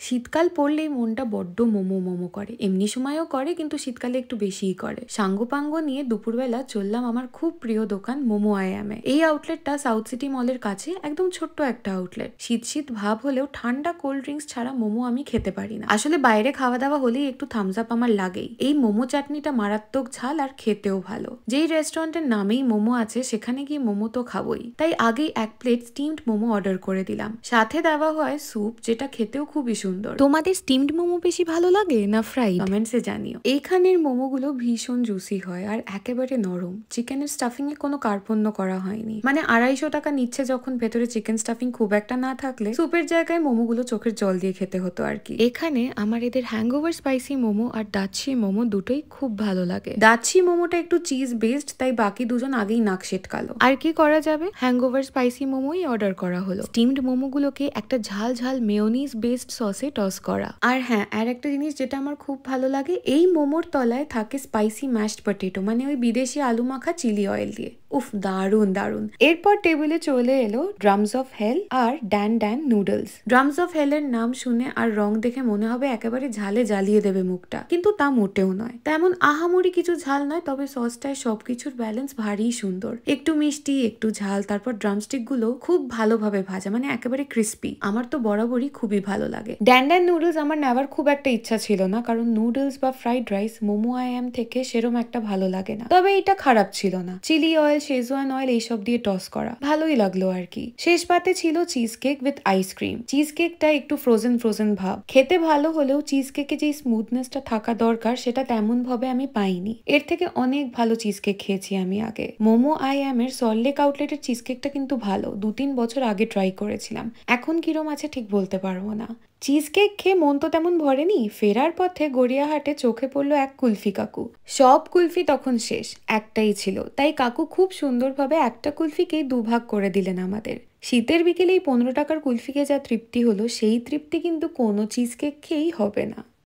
শীতকাল পড়লেই মনটা বড্ড মোমো মোমো করে। এমনি সময়ও করে, কিন্তু শীতকালে একটু বেশিই করে। সাঙ্গপাঙ্গ নিয়ে দুপুরবেলা চললাম আমার খুব প্রিয় দোকান মোমো আয়ামে। এই আউটলেটটা সাউথ সিটি মলের কাছে, একদম ছোট্ট একটা আউটলেট। শীত শীত ভাব হলেও ঠান্ডা কোল্ড ড্রিঙ্কস ছাড়া মোমো আমি খেতে পারি না। আসলে বাইরে খাওয়া দাওয়া হলেই একটু থামস আপ আমার লাগেই। এই মোমো চাটনিটা মারাত্মক ঝাল আর খেতেও ভালো। যেই রেস্টুরেন্টের নামেই মোমো আছে সেখানে গিয়ে মোমো তো খাবোই, তাই আগেই এক প্লেট স্টিমড মোমো অর্ডার করে দিলাম। সাথে দেওয়া হয় স্যুপ, যেটা খেতেও খুবই সুন্দর। তোমাদের স্টিমড মোমো বেশি ভালো লাগে না ফ্রাই? কমেন্টসে জানিও। এইখানের মোমোগুলো ভীষণ জুসি হয় আর একেবারে নরম। চিকেনের স্টাফিং এ কোনো কার্পণ্য করা হয়নি। মানে 250 টাকা নিচ্ছে যখন, ভেতরে চিকেন স্টাফিং খুব একটা না থাকলে স্যুপের জায়গায় মোমোগুলো চোখের জল দিয়ে খেতে হতো আর কি। এখানে আমার এদের হ্যাংওভার স্পাইসি মোমো আর দাচ্ছি মোমো দুটোই খুব ভালো লাগে। দাচ্ছি মোমোটা একটু চিজ বেসড, তাই বাকি দুজন আগেই নাক সেটকালো। আর কি করা যাবে, হ্যাংওভার স্পাইসি মোমোই অর্ডার করা হলো। স্টিমড মোমোগুলোকে একটা ঝাল ঝাল মেয়োনিজ বেসড সসে টস করা। আর হ্যাঁ, আর একটা জিনিস যেটা আমার খুব ভালো লাগে, এই মোমোর তলায় থাকে স্পাইসি ম্যাশড পটেটো, মানে ওই বিদেশি আলু মাখা চিলি অয়েল দিয়ে। উফ, দারুন দারুন। এরপর টেবিলে চলে এলো ড্রামস অফ হেল আর dan dan noodles. Drums of hell এর নাম শুনে আর রং দেখে মনে হবে একেবারে ঝালে জ্বালিয়ে দেবে মুখটা, কিন্তু তা মোটেও নয়। তেমন আহামরি কিছু ঝাল নয়, তবে সসটায় সবকিছুর ব্যালেন্স ভারী সুন্দর। একটু মিষ্টি, একটু ঝাল, তারপর ড্রামস্টিক গুলো খুব ভালোভাবে ভাজা, মানে একেবারে ক্রিস্পি। আমার তো বরাবরই খুবই ভালো লাগে। ড্যান ড্যান নুডলস আমার নেওয়ার খুব একটা ইচ্ছা ছিল না, কারণ নুডলস বা ফ্রাইড রাইস মোমো আইএম থেকে সেরম একটা ভালো লাগে না। তবে এটা খারাপ ছিল না। চিলি অয়েল, শেজওয়ান অয়েল এইসব দিয়ে টস করা, ভালোই লাগলো আর কি। শেষ পাতে ছিল cheese cake with ice cream. Cheese কেকটা একটু ফ্রোজেন ফ্রোজেন ভাব। খেতে ভালো হলেও চিজ কেকে যে স্মুথনেসটা থাকা দরকার সেটা তেমন ভাবে আমি পাইনি। এর থেকে অনেক ভালো চিজ কেক খেয়েছি আমি আগে। মোমো আইএম এর সল্টলেক আউটলেটের চিজ কেকটা কিন্তু ভালো, 2-3 বছর আগে ট্রাই করেছিলাম। এখন কিরম আছে ঠিক বলতে পারবো না। চিজ কেক খেয়ে মন তো তেমন ভরেনি। ফেরার পথে গড়িয়াহাটে চোখে পড়লো এক কুলফি কাকু। সব কুলফি তখন শেষ, একটাই ছিল, তাই কাকু খুব সুন্দরভাবে একটা কুলফিকেই দুভাগ করে দিলেন আমাদের। শীতের বিকেলেই 15 টাকার কুলফি খেয়ে যা তৃপ্তি হলো, সেই তৃপ্তি কিন্তু কোনো চিজ কেক খেয়েই হবে না।